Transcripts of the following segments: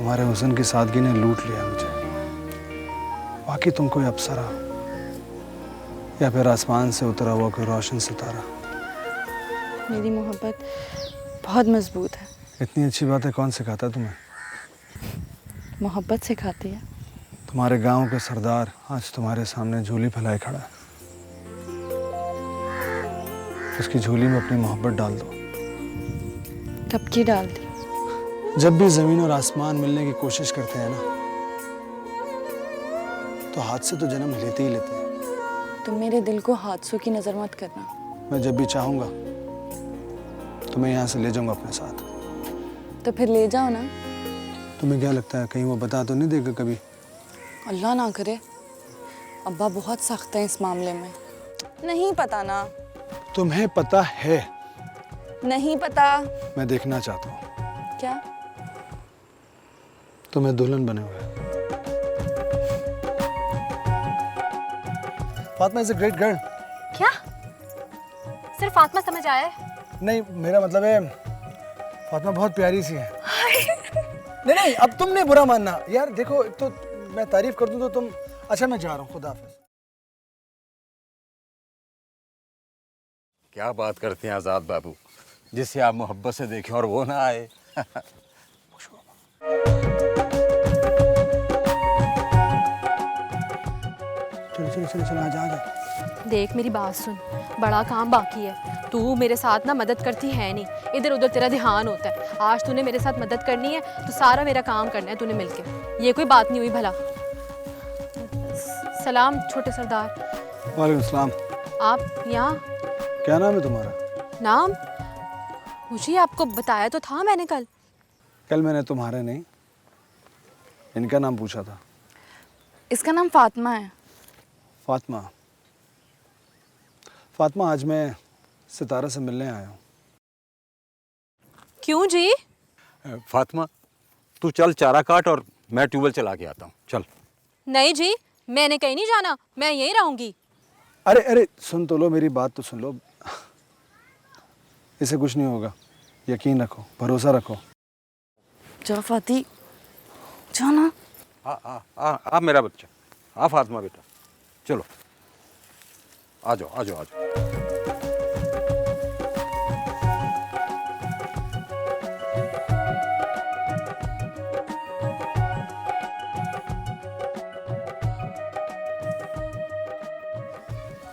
तुम्हारे हुस्न की सादगी ने लूट लिया मुझे। बाकी तुम कोई अप्सरा या फिर आसमान से उतरा हुआ कोई रोशन सितारा। मेरी मोहब्बत बहुत मजबूत है। इतनी अच्छी बातें कौन सिखाता तुम्हें? मोहब्बत सिखाती है। तुम्हारे गांव के सरदार आज तुम्हारे सामने झोली फैलाए खड़ा है। उसकी झोली में अपनी मोहब्बत डाल दो। कब की डाल दी? जब भी जमीन और आसमान मिलने की कोशिश करते हैं ना, तो हादसे तो जन्म लेते ही लेते हैं। तुम मेरे दिल को हादसों की नजर मत करना। मैं जब भी चाहूंगा तुम्हें यहाँ से ले जाऊंगा अपने साथ। तो फिर ले जाओ ना। तुम्हें क्या लगता है कहीं वो बता तो नहीं देगा कभी? अल्लाह ना करे। अब्बा बहुत सख्त है इस मामले में। नहीं पता ना। तुम्हें पता है? नहीं पता। मैं देखना चाहता हूँ। क्या? तुम्हें दुल्हन बने हुए। Fatima is a great girl. क्या? सिर्फ फातिमा समझ आया है? नहीं, मेरा मतलब है फातिमा बहुत प्यारी सी है। नहीं नहीं, अब तुमने बुरा मानना यार। देखो, एक तो मैं तारीफ कर दूं तो तुम। अच्छा, मैं जा रहा हूँ, खुदा हाफिज। क्या बात करते हैं आजाद बाबू, जिसे आप मोहब्बत से देखें और वो ना आए। चलो चलो चलो चलो, आजा आजा। देख मेरी बात सुन, बड़ा काम बाकी है। तू मेरे साथ ना मदद करती है नहीं, इधर उधर तेरा ध्यान होता है। आज तूने मेरे साथ मदद करनी है तो सारा मेरा काम करना है तूने मिलके। ये कोई बात नहीं हुई भला। सलाम छोटे सरदार। वालेकुम सलाम। आप यहाँ? क्या नाम है तुम्हारा? नाम मुझे आपको बताया तो था मैंने कल। कल मैंने तुम्हारे नहीं, इनका नाम पूछा था। इसका नाम फातिमा है। फातिमा। फातिमा, आज मैं सितारा से मिलने आया हूँ। क्यों जी? फातिमा, तू चल चारा काट और मैं ट्यूबवेल चला के आता हूँ। चल। नहीं जी, मैंने कहीं नहीं जाना, मैं यहीं रहूंगी। अरे अरे, सुन तो लो, मेरी बात तो सुन लो। इसे कुछ नहीं होगा, यकीन रखो, भरोसा रखो। जाओ फाती, जाओ ना। आ मेरा बच्चा, आ फातिमा बेटा, चलो आ जाओ आ जाओ आ जाओ।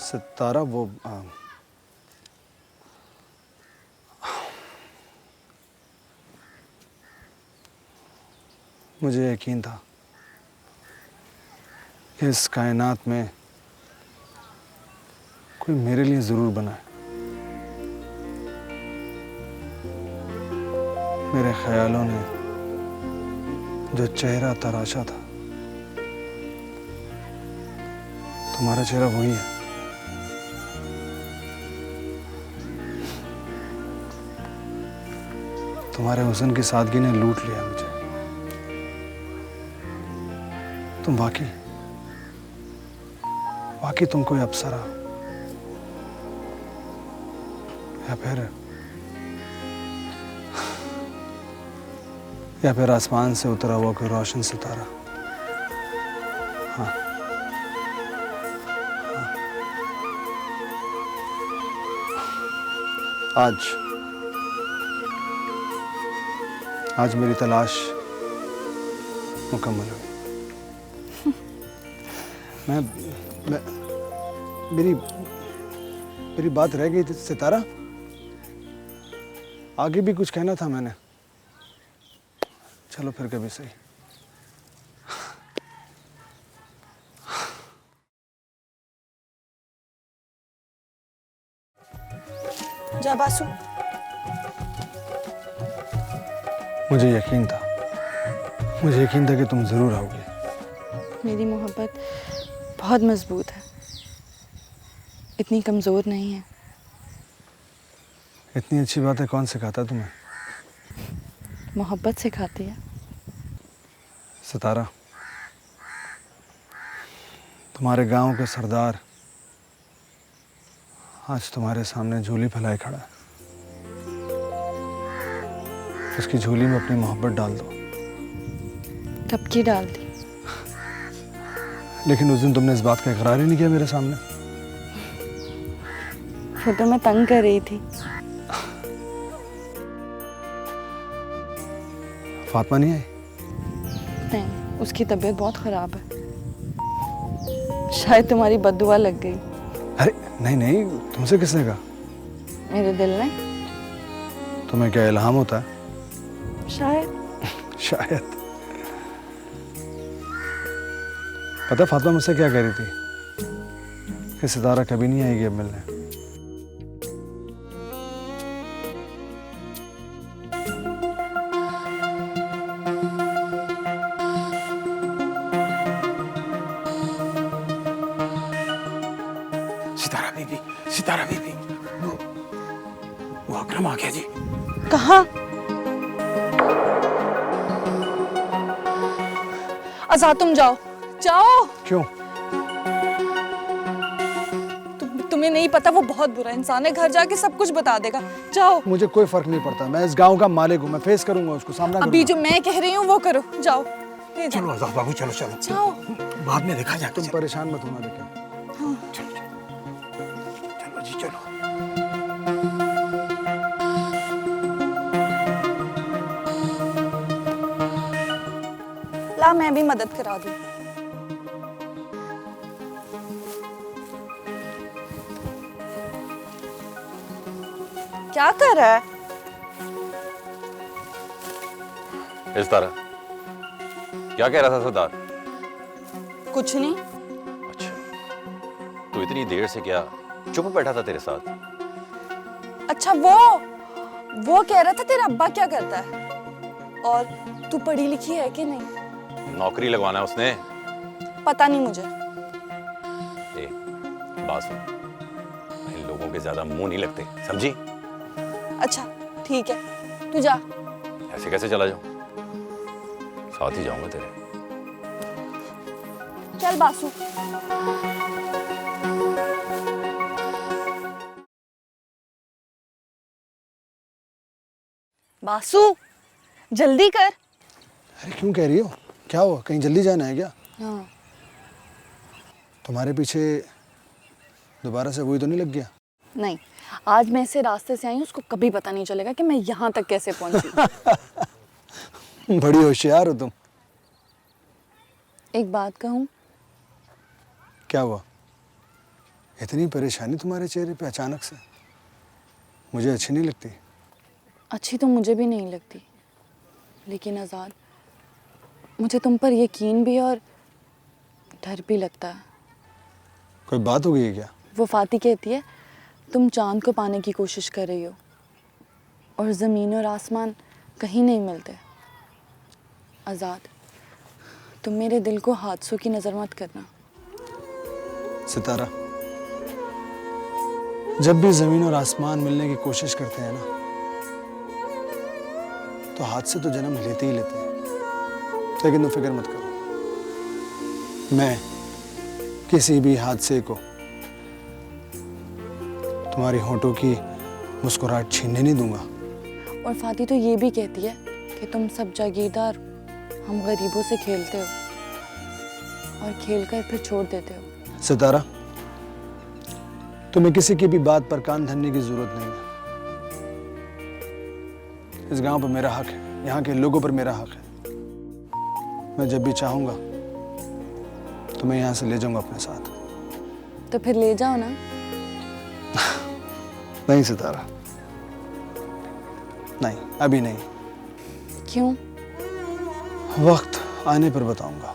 सितारा वो मुझे यकीन था कि इस कायनात में कोई मेरे लिए जरूर बना है। मेरे ख्यालों ने जो चेहरा तराशा था, तुम्हारा चेहरा वही है। तुम्हारे हुस्न की सादगी ने लूट लिया मुझे। तुम वाकई तुम कोई अप्सरा या फिर आसमान से उतरा हुआ कोई रोशन सितारा। हाँ, आज मेरी तलाश मुकम्मल हुई। मैं मेरी बात रह गई थी सितारा। आगे भी कुछ कहना था मैंने। चलो फिर कभी सही। जा बासु। मुझे यकीन था कि तुम जरूर आओगी। मेरी मोहब्बत बहुत मजबूत है, इतनी कमजोर नहीं है। इतनी अच्छी बातें कौन सिखाता तुम्हें? मोहब्बत सिखाती है। सितारा, तुम्हारे गांव के सरदार आज तुम्हारे सामने झोली फैलाए खड़ा है। उसकी झोली में अपनी मोहब्बत डाल दो। टपकी डाल दी। लेकिन उस दिन तुमने इस बात का इकरार ही नहीं किया मेरे सामने। वो तो मैं तंग कर रही थी। फातिमा नहीं आई? नहीं, उसकी तबीयत बहुत ख़राब है। शायद तुम्हारी बद्दुआ लग गई। अरे नहीं नहीं, तुमसे किसने कहा? मेरे दिल ने। तुम्हें क्या इल्हाम होता है? शायद। शायद। पता फातिमा मुझसे क्या कह रही थी कि सितारा कभी नहीं आएगी अब मिलने। सितारा बीबी, वो अकरम आ गया जी। कहाँ? आजाद तुम जाओ, जाओ। क्यों? तुम्हें नहीं पता, वो बहुत बुरा इंसान है। घर जाके सब कुछ बता देगा। जाओ। मुझे कोई फर्क नहीं पड़ता, मैं इस गांव का मालिक हूँ, मैं फेस करूंगा उसको, सामना अभी करूंगा। जो मैं कह रही हूँ वो करो। जाओ। ये जाओ। चलो आजाद बाबू, चलो चलो, जाओ। बाद में देखा जाए। तुम परेशान मत होना लेकिन। चलो जी चलो। ला मैं भी मदद करा दूं। क्या कर रहा है? इस तरह क्या कह रहा था सरदार? कुछ नहीं। अच्छा, तू इतनी देर से क्या चुप बैठा था तेरे साथ? अच्छा वो कह रहा था तेरा अब्बा क्या करता है और तू पढ़ी लिखी है कि नहीं। नौकरी लगवाना है उसने। पता नहीं मुझे। ए, बात सुन, इन लोगों के ज्यादा मुंह नहीं लगते, समझी? अच्छा ठीक है, तू जा। ऐसे कैसे चला जाऊं? साथ ही जाऊंगा तेरे। चल बासु। बासु जल्दी कर। अरे क्यों कह रही हो? क्या हुआ? कहीं जल्दी जाना है क्या? हाँ। तुम्हारे पीछे दोबारा से वही तो नहीं लग गया? नहीं, आज मैं ऐसे रास्ते से आई हूँ, उसको कभी पता नहीं चलेगा कि मैं यहाँ तक कैसे पहुँची। बड़ी होशियार हो तुम। एक बात कहूँ? क्या हुआ? इतनी परेशानी तुम्हारे चेहरे पे अचानक से? मुझे अच्छी नहीं लगती। अच्छी तो मुझे भी नहीं लगती, लेकिन आज़ाद, मुझे तुम पर यकीन भी और डर भी लगता है। कोई बात हो गई है क्या? वो फाती कहती है तुम चांद को पाने की कोशिश कर रही हो और ज़मीन और आसमान कहीं नहीं मिलते। आज़ाद, तुम मेरे दिल को हादसों की नज़र मत करना। सितारा, जब भी ज़मीन और आसमान मिलने की कोशिश करते हैं ना, तो हादसे तो जन्म लेते ही लेते हैं। लेकिन तुम फिक्र मत करो, मैं किसी भी हादसे को तुम्हारी होठों की मुस्कुराहट छीनने नहीं दूंगा। और फाती तो ये भी कहती है कि तुम सब जागीरदार, हम गरीबों से खेलते हो और खेलकर फिर छोड़ देते हो। सितारा, तुम्हें किसी की भी बात पर कान धरने की जरूरत नहीं है। इस गांव पर मेरा हक है, यहाँ के लोगों पर मेरा हक है। मैं जब भी चाहूंगा तो मैं यहाँ से ले जाऊंगा अपने साथ। तो फिर ले जाओ ना। नहीं सितारा, नहीं, अभी नहीं। क्यों? वक्त आने पर बताऊंगा।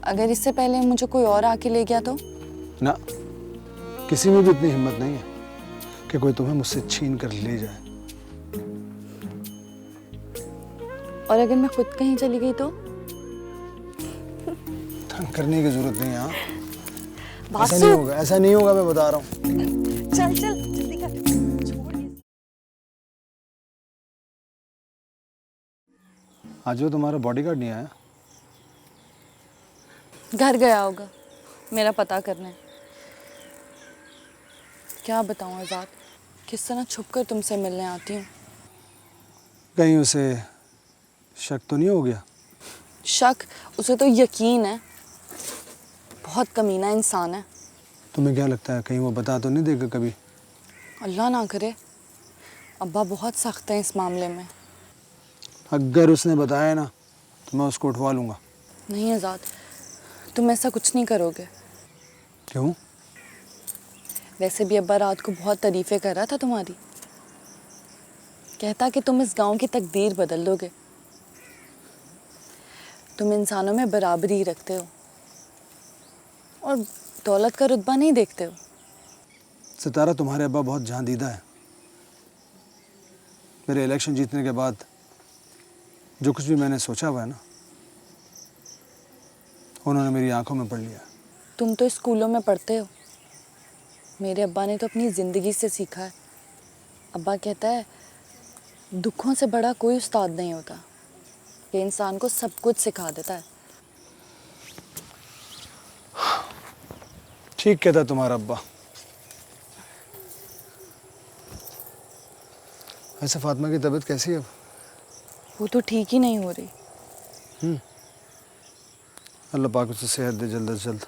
अगर इससे पहले मुझे कोई और आके ले गया तो? ना, किसी में भी इतनी हिम्मत नहीं है कि कोई तुम्हें मुझसे छीन कर ले जाए। और अगर मैं खुद कहीं चली गई तो? तंग करने की जरूरत नहीं है। हाँ, ऐसा बासु, नहीं होगा, ऐसा नहीं होगा, मैं बता रहा हूँ। चल चल जल्दी कर। छोड़ ये। आज वो तुम्हारा बॉडीगार्ड नहीं आया? घर गया होगा मेरा पता करने। क्या बताऊं आज़ाद, किस तरह छुपकर तुमसे मिलने आती हूँ। कहीं उसे शक तो नहीं हो गया? शक, उसे तो यकीन है। बहुत कमीना इंसान है। तुम्हें क्या लगता है कहीं वो बता तो नहीं देगा कभी? अल्लाह ना करे। अब्बा बहुत सख्त है इस मामले में। अगर उसने बताया ना तो मैं उसको उठवा लूँगा। नहीं आज़ाद, तुम ऐसा कुछ नहीं करोगे। क्यों? वैसे भी अब्बा रात को बहुत तारीफ़ें कर रहा था तुम्हारी। कहता कि तुम इस गांव की तकदीर बदल दोगे। तुम इंसानों में बराबरी रखते हो और दौलत का रुतबा नहीं देखते हो। सितारा, तुम्हारे अब्बा बहुत जहांदीदा है। मेरे इलेक्शन जीतने के बाद जो कुछ भी मैंने सोचा हुआ है ना, उन्होंने मेरी आंखों में पढ़ लिया। तुम तो स्कूलों में पढ़ते हो, मेरे अब्बा ने तो अपनी ज़िंदगी से सीखा है। अब्बा कहता है दुखों से बड़ा कोई उस्ताद नहीं होता, ये इंसान को सब कुछ सिखा देता है। ठीक कहता तुम्हारा अब्बा। वैसे फातिमा की तबीयत कैसी है अब? वो तो ठीक ही नहीं हो रही। अल्लाह पाक उसे सेहत दे जल्द से जल्द।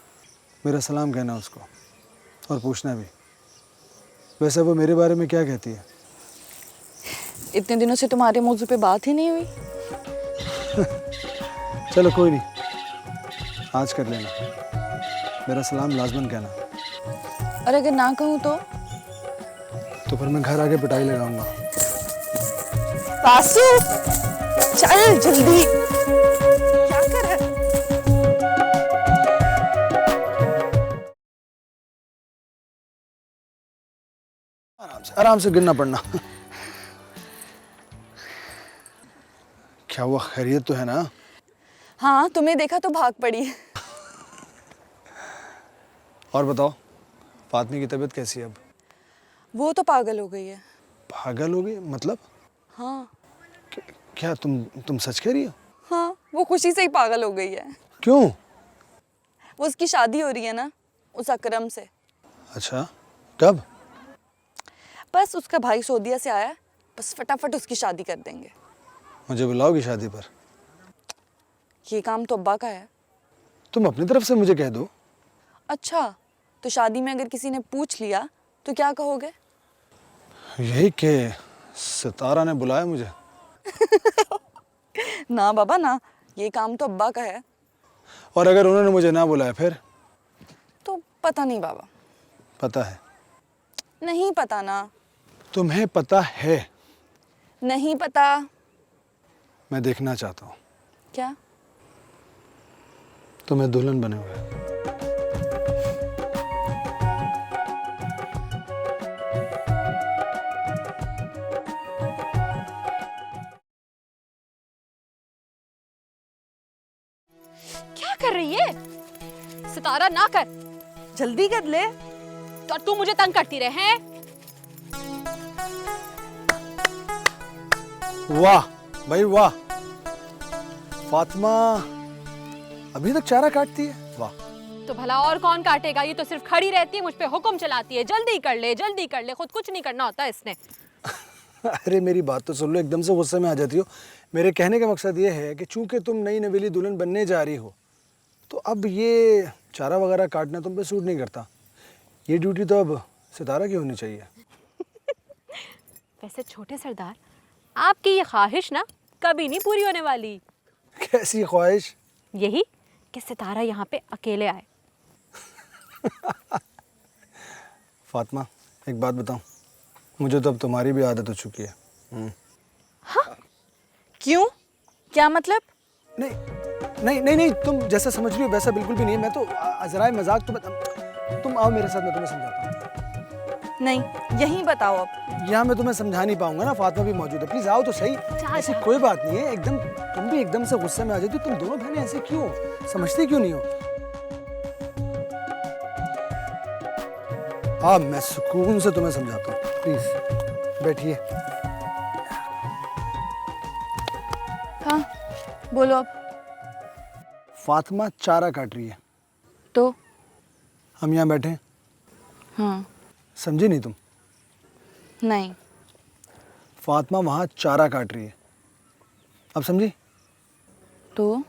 मेरा सलाम कहना उसको और पूछना भी। वैसे वो मेरे बारे में क्या कहती है? इतने दिनों से तुम्हारे मौजू पे बात ही नहीं हुई। चलो कोई नहीं, आज कर लेना। मेरा सलाम लाजमन कहना। और अगर ना कहूँ तो फिर मैं घर आके पिटाई लगाऊंगा। पासू, चल जल्दी। क्या कर रहा है? आराम से गिरना पड़ना। क्या हुआ, खैरियत तो है ना? हाँ, तुम्हें देखा तो भाग पड़ी। और बताओ, फातिमा की तबीयत कैसी है अब? वो तो पागल हो गई है। पागल हो गई मतलब? हाँ क्या तुम सच कह रही हो? हाँ, वो खुशी से ही पागल हो गई है। क्यों? वो उसकी शादी हो रही है ना उस अकरम से। अच्छा, कब? बस उसका भाई सऊदीया से आया है, बस फटाफट उसकी शादी कर देंगे। मुझे बुलाओगी शादी पर? ये काम तो अब्बा का है। तुम अपनी तरफ से मुझे कह दो। अच्छा, तो शादी में अगर किसी ने पूछ लिया तो क्या कहोगे? यही कि सितारा ने बुलाया मुझे। ना बाबा ना, ये काम तो अब्बा का है। और अगर उन्होंने मुझे ना बुलाया फिर? तो पता नहीं बाबा। पता है? नहीं पता ना। तुम्हें पता है? नहीं पता। मैं देखना चाहता हूँ क्या? तुम्हें दुल्हन बने हुए। क्या कर रही है सितारा? ना कर, जल्दी कर ले। तो तू मुझे तंग करती रहे हैं। वाह भाई वाह, फातिमा अभी तक चारा काटती है। वाह। तो भला और कौन काटेगा? ये तो सिर्फ खड़ी रहती है, मुझ पे हुक्म चलाती है, जल्दी कर ले जल्दी कर ले, खुद कुछ नहीं करना होता इसने। अरे मेरी बात तो सुन लो, एकदम से गुस्से में आ जाती हो। मेरे कहने का मकसद ये है कि चूंकि तुम नई नवेली दुल्हन बनने जा रही हो, तो अब ये चारा वगैरह काटना तुम पे सूट नहीं करता। ये ड्यूटी तो अब सितारा की होनी चाहिए। वैसे छोटे सरदार, आपकी ये ख्वाहिश ना कभी नहीं पूरी होने वाली। कैसी ख्वाहिश? यही कि सितारा यहाँ पे अकेले आए। फातिमा एक बात बताऊं, मुझे तो अब तुम्हारी भी आदत हो चुकी है। क्यों? क्या मतलब? नहीं नहीं नहीं नहीं, तुम जैसा समझ रही हो वैसा बिल्कुल भी नहीं है। मैं तो अजराए मजाक। तुम आओ मेरे साथ, मैं तुम्हें समझाता हूँ। नहीं, यहीं बताओ अब। यहाँ मैं तुम्हें समझा नहीं पाऊंगा ना, फातिमा भी मौजूद है। प्लीज आओ तो सही। ऐसी कोई बात नहीं है। एकदम तुम भी एकदम से गुस्से में आ जाती हो। तुम दोनों बहनें ऐसे क्यों? समझती क्यों नहीं हो? हाँ, मैं सुकून से तुम्हें समझाता हूँ। प्लीज बैठिए। हाँ बोलो अब। फातिमा चारा काट रही है, तो हम यहाँ बैठे हैं। हाँ। समझी नहीं तुम? नहीं। फातिमा वहाँ चारा काट रही है, अब समझी? तो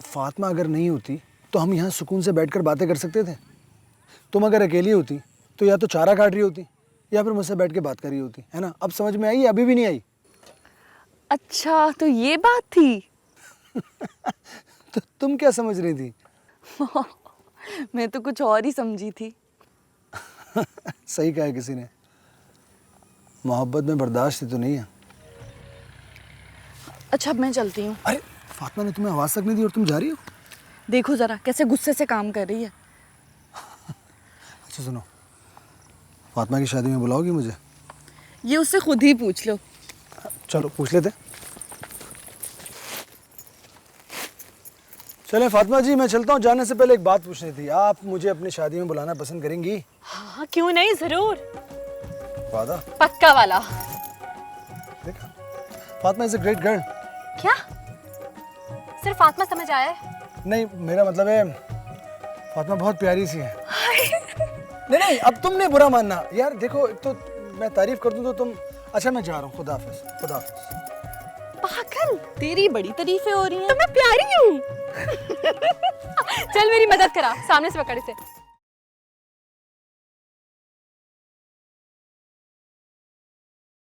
फातिमा अगर नहीं होती तो हम यहाँ सुकून से बैठकर बातें कर सकते थे। तुम अगर अकेली होती तो या तो चारा काट रही होती या फिर मुझसे बैठ के बात कर रही होती, है ना? अब समझ में आई, अभी भी नहीं आई? अच्छा तो ये बात थी। तो तुम क्या समझ रही थी? मैं तो कुछ और ही समझी थी। सही कहा है किसी ने, मोहब्बत में बर्दाश्त ही तो नहीं है। अच्छा अब मैं चलती हूँ। अरे फातिमा ने तुम्हें आवाज़ तक नहीं दी और तुम जा रही हो? देखो ज़रा कैसे गुस्से से काम कर रही है। अच्छा सुनो, फातिमा की शादी में बुलाओगी मुझे? ये उससे खुद ही पूछ लो। चलो पूछ लेते। चले फातिमा जी, मैं चलता हूँ। जाने से पहले एक बात पूछनी थी, आप मुझे अपनी शादी में बुलाना पसंद करेंगी? हाँ क्यों नहीं, जरूर। वादा? पक्का वाला। देखा, Fatima is a great girl. क्या सिर्फ फातिमा समझ आया है? नहीं, मेरा मतलब है फातिमा बहुत प्यारी सी है। नहीं नहीं, अब तुमने बुरा मानना यार। देखो एक तो मैं तारीफ कर दूं तो तुम। अच्छा मैं जा रहा हूँ, खुदा हाफिज। खुदा हाफिज। पागल, तेरी बड़ी तारीफें हो रही हैं। तो मैं प्यारी हूँ। चल मेरी मदद करा, सामने से पकड़ इसे।